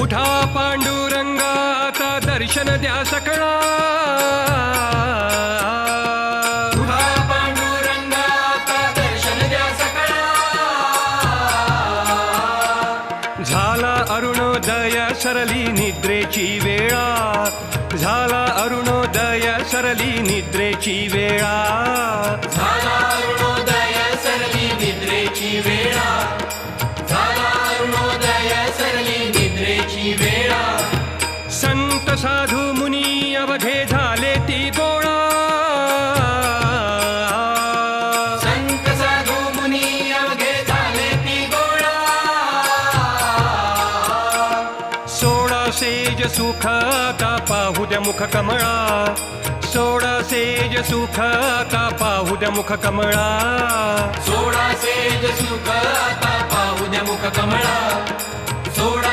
उठा पांडुरंगाचा दर्शन द्या सकळा, उठा पांडुरंगाचा दर्शन द्या सकळा. झाला अरुणोदय सरली निद्रेची वेळा, झाला अरुणोदय सरली निद्रेची वेळा. झाला अरुणोदय सरली निद्रेची वेळा, झाला अरुणोदय सरली निद्रेची वेळा. संत साधू मुनी अवघे झाले ती गोळा, संत साधू मुनी अवघे झाले ती गोळा. सोळा सेज सुख आता पाहू द्या मुख कमळा, सोळा सेज सुख आता पाहू द्या मुख कमळा. सोळा सेज सुख आता पाहू द्या मुख कमळा, सोळा